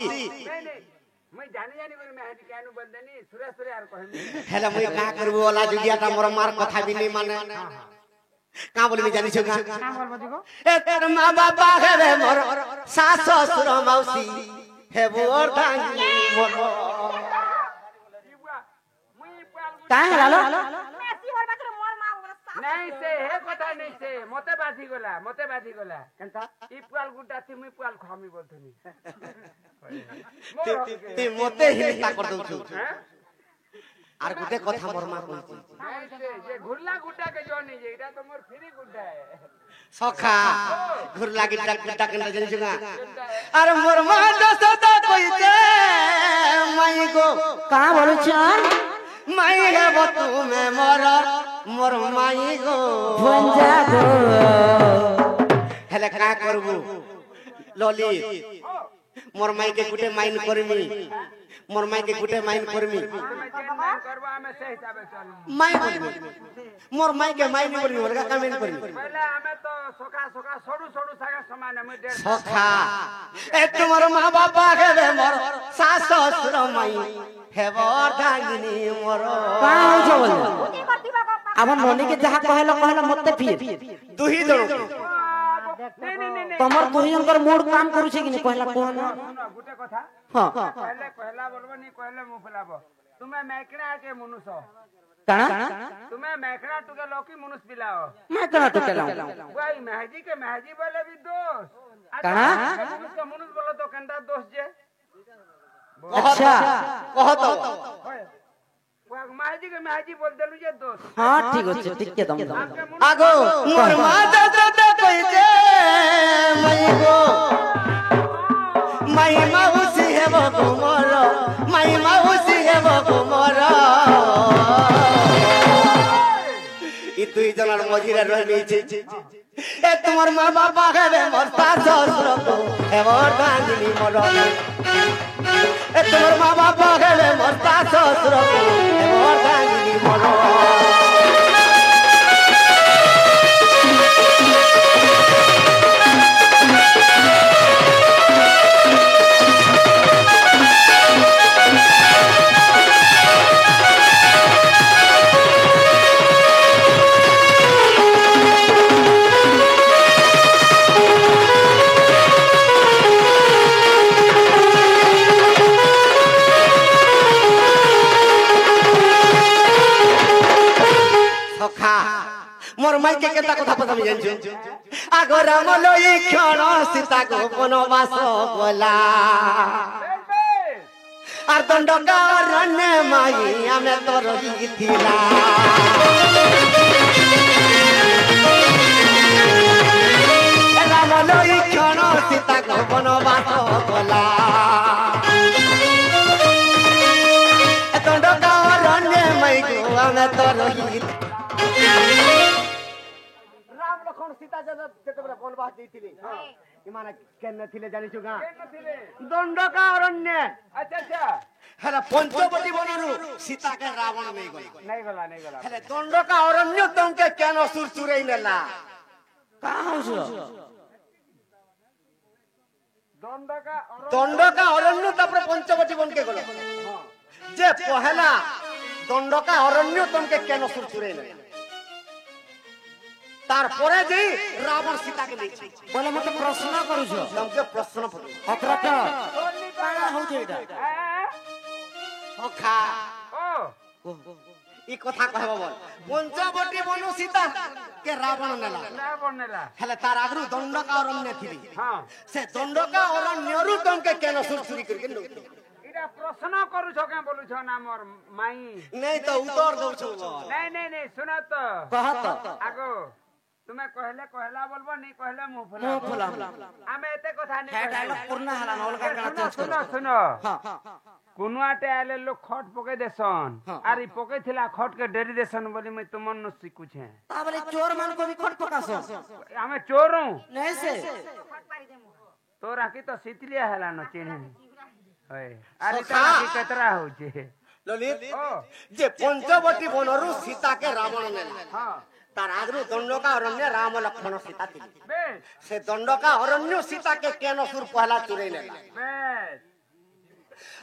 मैं जानी जानी बोली मैं हदी केनु बोल देनी सुरे सुरे यार कहमी हेला मुई का करबो वाला जुगियाटा मोर मार कथा भी नहीं माने का बोली मैं जानी छु का बोलबो दिगो ए तेर मां बाबा हे रे मोर सास ससुर मौसी हे बोर धांगी मोर काहे हलालो नहीं से हे कथा नहीं से मते बाधी गला केनता ई पुआल गुटा थी मुई पुआल खामी बोलथनी ती मते हिलता कर दउ छु आर गुटे कथा मोर मां कहती नहीं से ये घुरला गुटा के जो नहीं जे एटा तो मोर फ्री गुटा है सखा घुरला गिटा गिटा के जानि छु का अरे मोर मां दस तो कइते माई गो का बोलु छन माई हे बतु में मोर माई गो भंजा गो हेले का करबू लली मोर माई के गुटे माइन करमी मोर माई के गुटे माइन करमी करबा हमें से हिसाबे चलू माई करमी मोर माई के माइन करमी होलगा का माइन करमी पहले हमें तो सोका सोका सोडू सोडू सागा समान है मैं डेढ़ सखा ए तुम्हार मां बाबा के रे मोर सास ससुर माई हे बर धांगिनी मोर का हो छ बोल अब नोनी के जहा कहलो मते फिर दुही जण नहीं तमर तुहियनकर मूड काम करू छै कि नहीं कहला कोन सुनो गुटे कथा हां पहले कहला बोलबो नहीं कहले मुंह फुलाबो तुम्हें मैकड़ा के मनुष्य काना तुम्हें मैकड़ा टुके लोकी मनुष्य बिलाओ मैं कना तो केला भाई महजी के महजी बोले भी दोस्त काना मनुष्य बोलो तो कंदा दोस्त जे अच्छा कहत महजी के महजी बोल देलु जे दोस्त हां ठीक छै ठीक के दम आगो मोर मां दस तो कइते माई गो माई माउसी हे बगो मोर माई माउसी हे बगो मोर ई दुई जणर मझिरे रहनी छै ए तुम्हार मां बाबा के रे मोर सास ससुर को हे मोर धांगिनी मोर ए तुम्हार मां बाबा के रे मोर सास ससुर को हे मोर धांगिनी मोर मोर माई के केता कथा पता मी जानछु आगो राम लई क्षण सीता को वनवास गला आर दंडका रण्य माई हमें तो रही थिला राम लई क्षण सीता को वनवास गला दंडका रण्य माई को हमें तो रही राम लखन सीता जते बरा वनवास देथिले इमाना केन थिले जानि छु गा केन थिले दंडका अरण्य अच्छा हेला पंचवटी बनरु सीता के रावण नहीं गला नहीं गला हेले दंडका अरण्य तंके केन सुरसुरई नेला का हो छ दंडका अरण्य तापर पंचवटी बन के गलो जे पहला दंडका अरण्य तंके केन सुरसुरई नेला तार परे जे रावण सीता के नहीं बोले मत प्रश्न करू छ तमके प्रश्न पड़ो हकरत काना हो छै एटा ओखा ओ ई कथा कहबो बोल पंचवटी बनु सीता के रावण नेला हेले तार आगरु दंडका अरण्य थिली हां से दंडका अरण्यरु तंके केन सुरसुरी करके नो इरा प्रश्न करू छ के बोलू छ ना मोर माई नहीं तो उत्तर दउ छ नहीं सुना तो कहत आगो तुम्हें कहला बोलबो नहीं कहले मुंह मुंह फुला फुला हमें एते कथा नहीं है डायलॉग पूर्ण हला नलका काना सुनो हां कुनुआटे आले लोग खट पके देसन आरी पके थिला खट के डेरी देसन बोली मैं तुमन न सिकु छे ता बोले चोर मान को भी खट पकासो हमें चोरू नहीं से तो राखी तो सीतलिया हला न चिन्ह होय आरी ता राखी कतरा हो छे ललित जे पंचवटी बनरु सीता के रावण नेला हां तार आगरु दंडका अरण्य राम लक्ष्मण सीता थिली बेस से दंडका अरण्य सीता के केन सुर पहला चुरई नेला बेस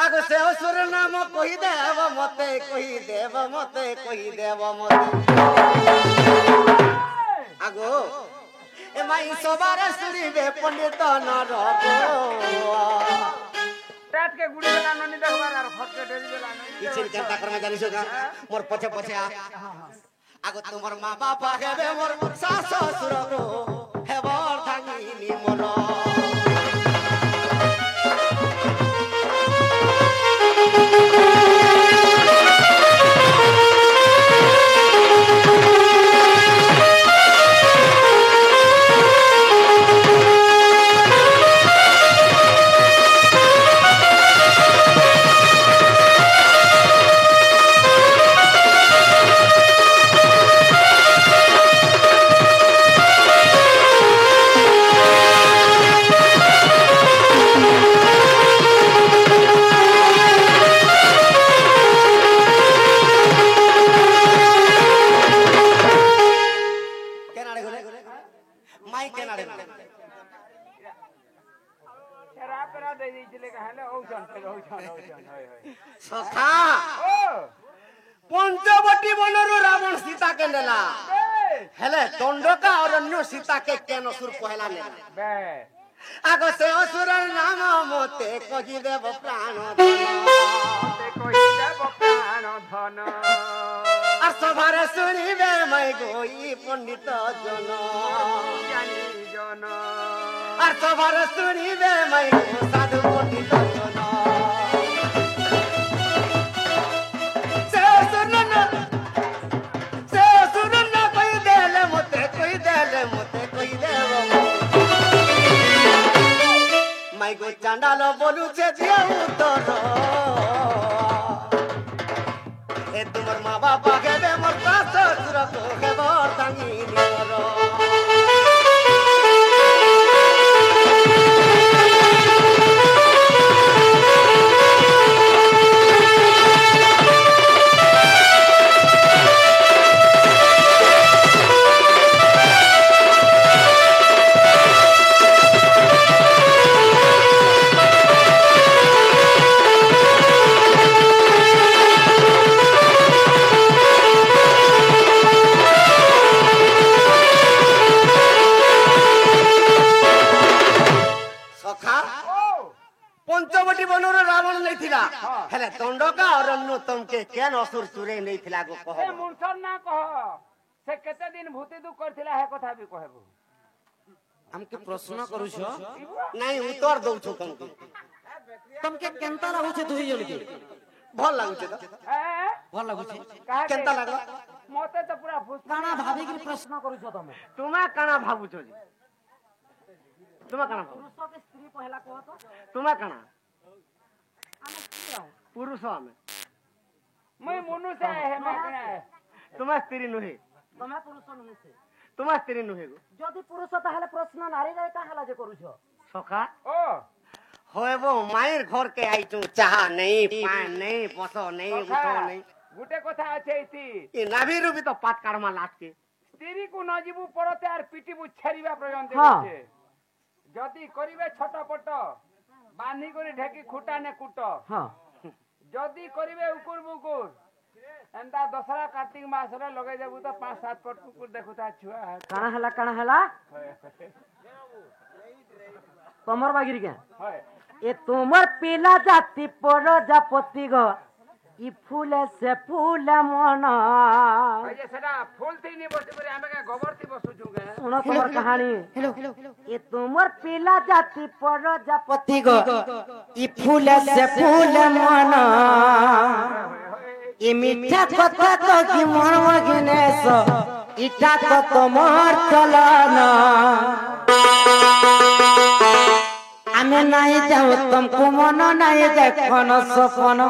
आगो से असुर नाम कही देव मते कही देव मते कही देव मते आगो ए माई सबारे सुनिबे पंडित न रगो पेट के गुड़ी बेला ननी देखबार आर फट के डेरी बेला ननी किछन चिंता कर में जानिसो का मोर पछे पछे आ आगो तुमर माँ बाप हेबे मोर सास ससुर गो हेबर धांगिनी मोर पंचवटी बनरु रावण सीता के नेला हेले दंडका अरण्य सीता के केन असुर पहला नेला आगो से असुर नाम मते कहि देव प्राण धन आ सभारे सुनिबे मै गोई पंडित जन आ सभारे सुनिबे मै साधु पंडित जन माई गो चांडाल बोलू छे दिया उतर ए तुमर माँ बाप के बे मोर सास ससुर को के बर तांगी मोर पंचवटी बनर रावण नहीं थिला हेले दंडका अरण्य तुमके केन असुर चुरे नहीं थिला गो कह ए मुनसर ना कह से केते दिन भूति दु करथिला हे कथा भी कहबो हमके प्रश्न करू छो नहीं उत्तर दउ छो तुमके केनता लागू छे दुई जन के भल लागु छे त भल लागू छे केनता लागला मते तो पूरा फुस काना भाभी के प्रश्न करू छो तुमा काना भाबु छो जी तुमा काना पुरुष के स्त्री पहला कह तो तुमा काना हम स्त्री हूं पुरुष हमें मैं मनुष्य है मैं कना है तुमा स्त्री नुहे तमे पुरुष नहीं से तुमा स्त्री नुहे गो जदी पुरुष ताहले प्रश्न नारी रे काहला जे करू छो सखा ओ होएबो मायर घर के आई तू चाह नहीं पान नहीं पसो नहीं उठो नहीं गुटे कथा আছে इति ए नाभी रूपी तो पात कारमा लाटके स्त्री को न जीवु परते आर पिटिबु छेरिबा पर्यंत छे जदी करिवे छटपट बांधी करी ढेकी खुटा ने कुट हां जदी करिवे उकुर बुकुर एंदा दसरा कार्तिक मास रे लगे देबु तो 5-7 पट कुकुर देखुता छुआ काना हला तमर बागिरी के होय ए तुमर पीला जाति प्रजापति गो ई फूल से फूल मन जे सेटा फूल थी नि बस करे हमें गोबर थी बसु जुगे सुनो तमर कहानी हेलो ए तुमर पीला जाति प्रजापति गो ई फूल से फूल मन ई मीठा कथा तो की मन गणेश इटा तो तमर चलना हमें नहीं जाओ तुमको मन नहीं देखो न सपन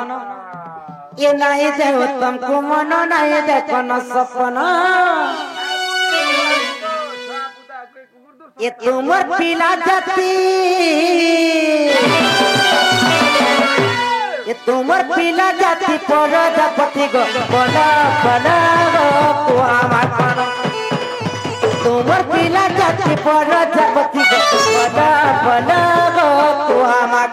ये नहीं जाओ तुमको मन नहीं देखो न सपन ये तुमर पीला जाती ये तुमर पीला जाती प्रजापति गो बला बला को आमार तुमर पीला जाति प्रजापति गो बला बला को आमार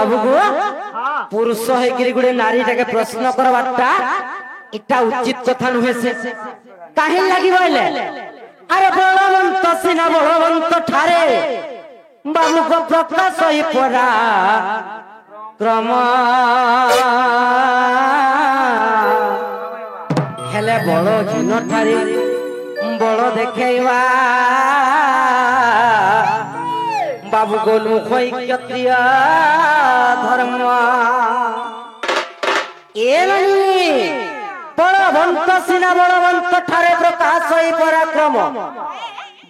बाबू को पुरुष है गुड़े नारी टाके प्रश्न करवाटा इटा उचित कथा नुहे से काहे लगी बोले अरे बलवंत सिना बलवंत ठारे बाबू को प्रकाश ही पड़ा क्रम हेले बड़ हिन ठारे बड़ देखेवा बाबू को नुखई क्षत्रिय धर्म ए नहीं बलवंत सिना बलवंत ठारे प्रकाश ही पराक्रम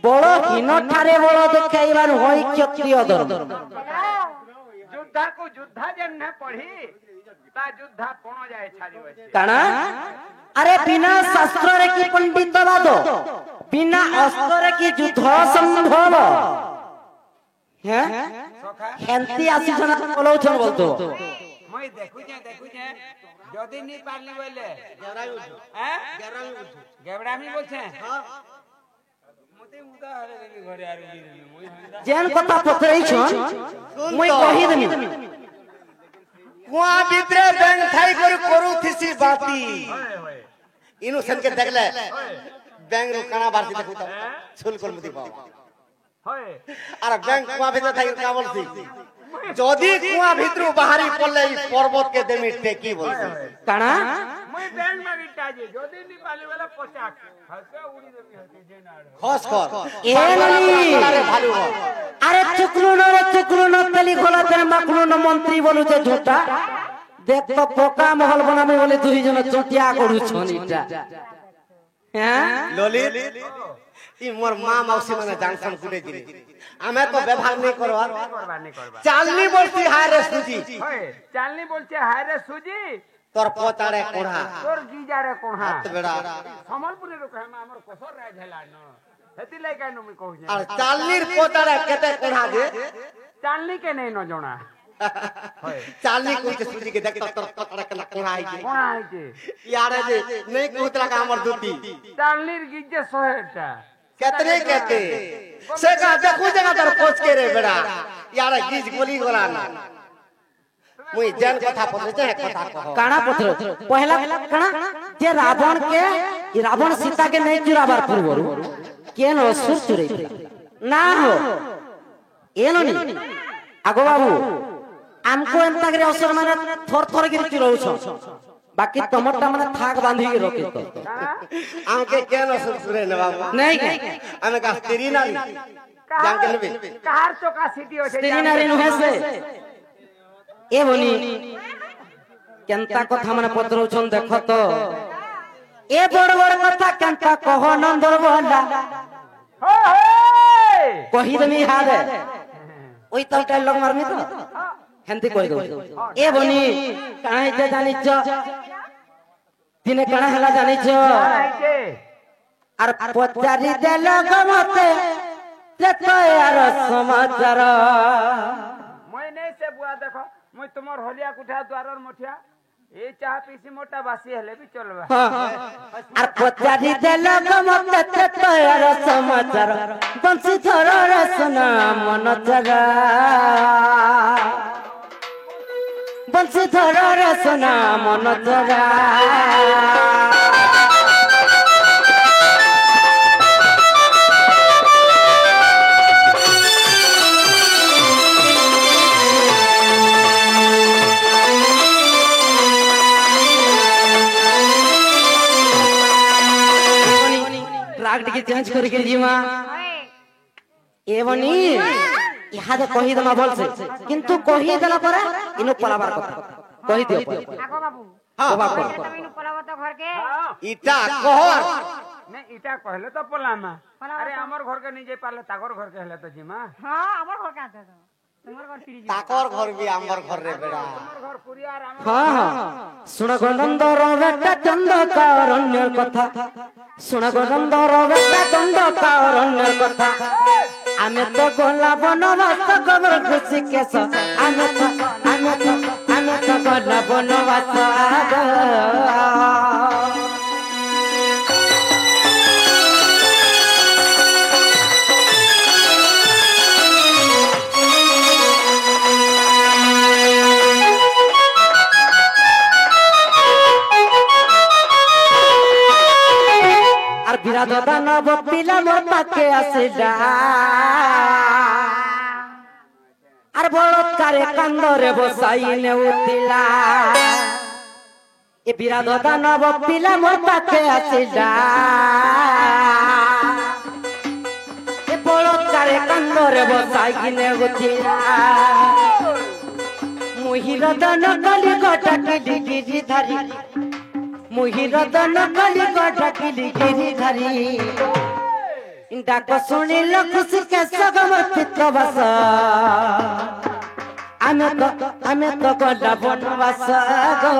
बड़ हिन ठारे बड़ देखेवा नुखई क्षत्रिय धर्म युद्धा को युद्धा जन न पढ़ी ता युद्धा कोण जाए छाड़ी बचे काना अरे बिना शास्त्र रे की पंडितवाद बिना अस्त्र रे की युद्ध संभव हैं हेंती आसी जना बोलौछन बोलतो মই देखु जे जदी नी पारली बोले गेवरामी बोलछे मते मुदा हरे घरे आरु जेन कथा पकड़ै छ মই कहि देनी कुआ भीतर बैंक थाई करू थिसी बाती इनु सन के देखले बैंक रो काना बारती देखु त छुल कर मति पाओ होय अरे बैंक कुआ भीतर थाई का बोलसी जदी कुआ भीतर बाहरी पड़ले पर्वत के देमी टेकी बोलसी काना মই बैंक में गिटा जे जदी नी पाली वाला पोशाक हसे उड़ी देमी हते जे नाड़ खस कर ए नहीं अरे भालू अरे चुकलू न तली खोला तेरे मकलू न मंत्री बोलू जे झूठा देख तो पोका महल बनाबे बोले दुई जन चोटिया करू छनीटा हैं ललित ई मोर मां मौसी माने जानसन कुडे दिले आमे तो व्यवहार नहीं करवा चालनी बोलती हाय रे सुजी होय चालनी बोलछे हाय रे सुजी तोर पोतारे कोढ़ा तोर गीजारे कोढ़ा हाथ बेड़ा समलपुरी रो कहमा हमर कोसर राज हेला न हेती लै काई न मी कहू जे और चालनीर पोतारे केते कोढ़ा जे चालनी के नहीं न जोना होय चालनी कुछ सुजी के देख तोर पोतारे के कोढ़ा आई जे कोढ़ा है के यारे जे नहीं कुतरा का हमर दूती चालनीर गीजे 100टा केतरे केते से का देखू जगह तर पोछ के रे बेड़ा यारे गीज गोली गोला ना मुई जन कथा पत्र जे कथा कहो काना पत्र पहला काना जे रावण सीता के नहीं चुराबार पूर्वरु केन असुर चुरै ना हो एनो नी आगो बाबू हमको एंता करे असुर माने थर गिर चुराउ छ बाकी टमाटा माने थाक बांधी के रखे तो आके केन असुर चुरै न बाबू नहीं आमे का तेरी नारी जान के लेबे कार चोका सिटी हो छे तेरी नारी नुहे से ए बनी केनता कथा माने पत्र छन देख तो ए बड़ कथा केनता कहो नंदर बोला होय कहि दमी हादे ओई तो टाइल लग मारमी तो हेंती कहि दो ए बनी काहे जे जानि छ दिने काना हला जानि छ के आर पचारी दे लोग मते ते तो यार समाचार মই नहीं से बुआ देखो মই तुमर होलिया कुठा द्वारर मठिया ए चाह पीसी मोटा बासी हेले भी चलबा आर पचारी दे लोग मते ते तो यार समाचार बंसी थोर रसना मन जरा बंसी थोर रसना मन जरा राग टिके चेंज करके जीवा एवनी इहादे कहि दमा बोल से किंतु कहि देला पर इनु पलाबार कथा कहि दियो आगो बाबू हां तब इनु पलावा तो घर के इटा कहर नहीं इटा कहले तो पलामा अरे हमर घर के नहीं जाय पाले तागर घर के हेले तो जीमा हां हमर घर का था तुम्हार घर फिरी ताकर घर भी हमर घर रे बेड़ा हमर घर पुरिया राम हां सुन गनंदर बेटा चंद का अरण्य कथा सुन गनंदर बेटा चंद का अरण्य कथा आमे तो गोला बनवास खबर खुशी केस आमे तो गोला बनवास বিরাট দানব পিলা মোর পাকে আসিলা আর বলৎকারে কান্দরে বসাই নেউতিলা এ বিরাট দানব পিলা মোর পাকে আসিলা এ বলৎকারে কান্দরে বসাই নেউতিলা মুহির দন কলি গটা কিলি গিরি ধারি মুহির দন কলি গটা কিলি গিরি ধারি ডাক শুনিল খুশি কে সগমর পিত্ত বাস আমি তো গলা বনবাস গো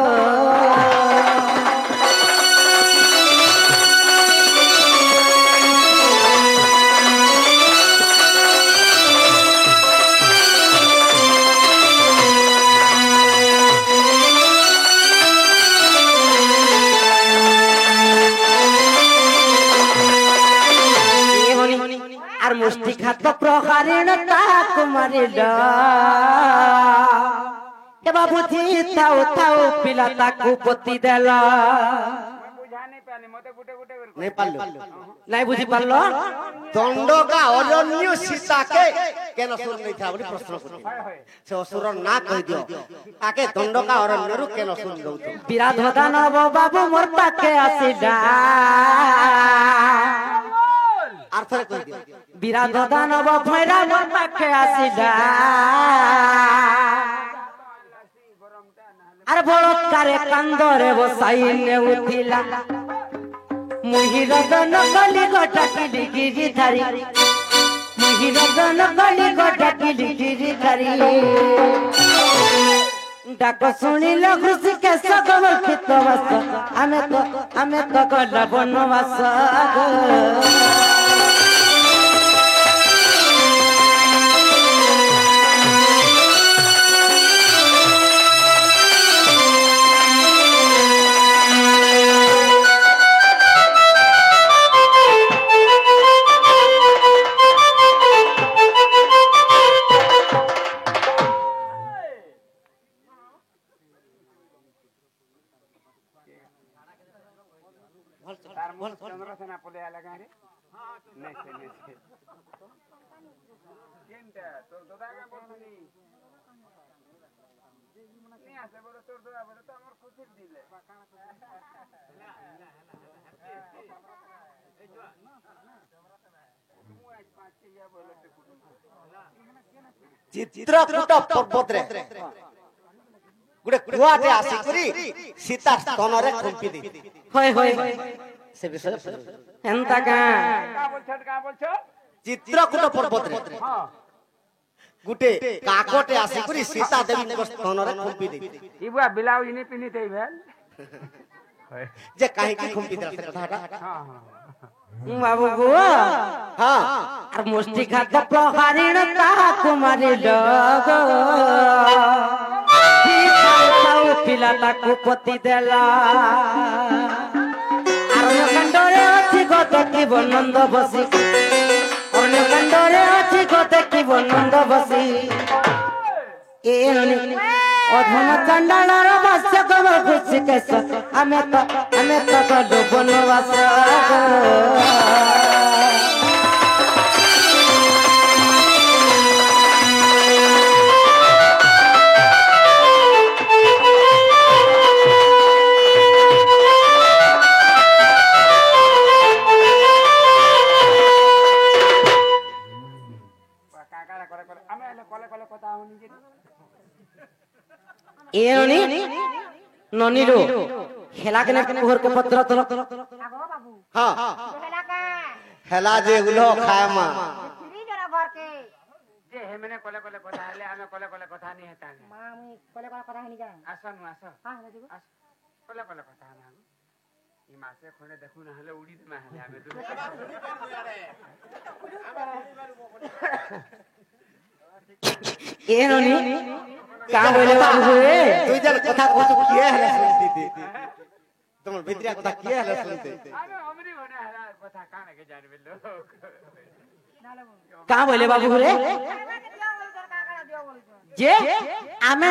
আর মুষ্টি খাত প্রহারিণ তাকু মারিল এ বাবুজি থাও থাও পিলা তাকু পতি দেল বুঝা নাই পানি মতে গুটে গুটে করে নাই পারলো নাই বুঝি পারলো দণ্ডকা অরণ্য সীতাকে কেন সুর নাই থা বলি প্রশ্ন করতে সে অসুর না কই দিও তাকে দণ্ডকা অরণ্যরু কেন সুর দউত বিরাট দানব বাবু মোর পাকে আসিলা আর থরে কই দিও বিরাট দানব ভৈরা মোর পাকে আসিলা আর বলৎকারে কান্দরে বসাই নেউতিলা মুহির দন কলি গটা কিলি গিরি ধারি মুহির দন কলি গটা কিলি গিরি ধারি ডাক শুনিল খুশি কে সগমর পিত্ত বাস আমি তো গলা বনবাস গো তার মন চন্দ্রসেনা পলে লাগা রে নেছে নেছে কেনটা তোর দাদাকে বলনি নি আসে বলে তোর দাদা বলে তো আমার খুশি দিলে চিত্রকূট পর্বতরে গুড়ে কুয়াতে আসি করি সীতা স্তনরে খুম্পি দি হয় হয় সে বিষয়ে এন্তা কা কা বলছো চিত্রকূট পর্বতরে হ্যাঁ গুটে কাকটে আসি করি সীতা দেবী স্তনরে খুম্পি দি ইবুয়া ব্লাউজ নি পিনি দেই ভেল যে কাহি কি খুম্পি দিলা সে কথাটা হ্যাঁ হ্যাঁ বাবু গো হ্যাঁ আর মুষ্টি খাত প্রহারিণ তাকু মারিল গো পিলা তাকু পতি দেলা আর কাণ্ডরে আছে গো দেখিব নন্দ বসি অন্য কাণ্ডরে আছে গো দেখিব নন্দ বসি এ অধম চণ্ডালর বাস্য কবর খুশি কেশ আমি তো গলো বনবাস আমি কলে কলে কথা হনি যে এ ননিলো খেলা কেনে ঘরকে পত্র তল আগো বাবু হ্যাঁ এলাকা হেলা যে গুলো খায় মা ফিরি জরা ঘরকে যে হেমনে কলে কলে কথা হলে আমি কলে কলে কথা নি হেতা মা আমি কলে কলে কথা হনি যায় আসনু আস হ্যাঁ দেখো আস কলে কলে কথা না ই মাসে খনে দেখু না হলে উড়ি দে হলে আমি তো এ ননি কা বলে বাবু রে তুই যেন কথা কত কি হেলা শুনতি তোমার ভিতরিয়া কথা কি হেলা শুনতে আমি অমরি হনে হলা কথা কানে কে জানবে লোক কা বলে বাবু রে দিও বলি তোর কাকা দিও বলি যে আমি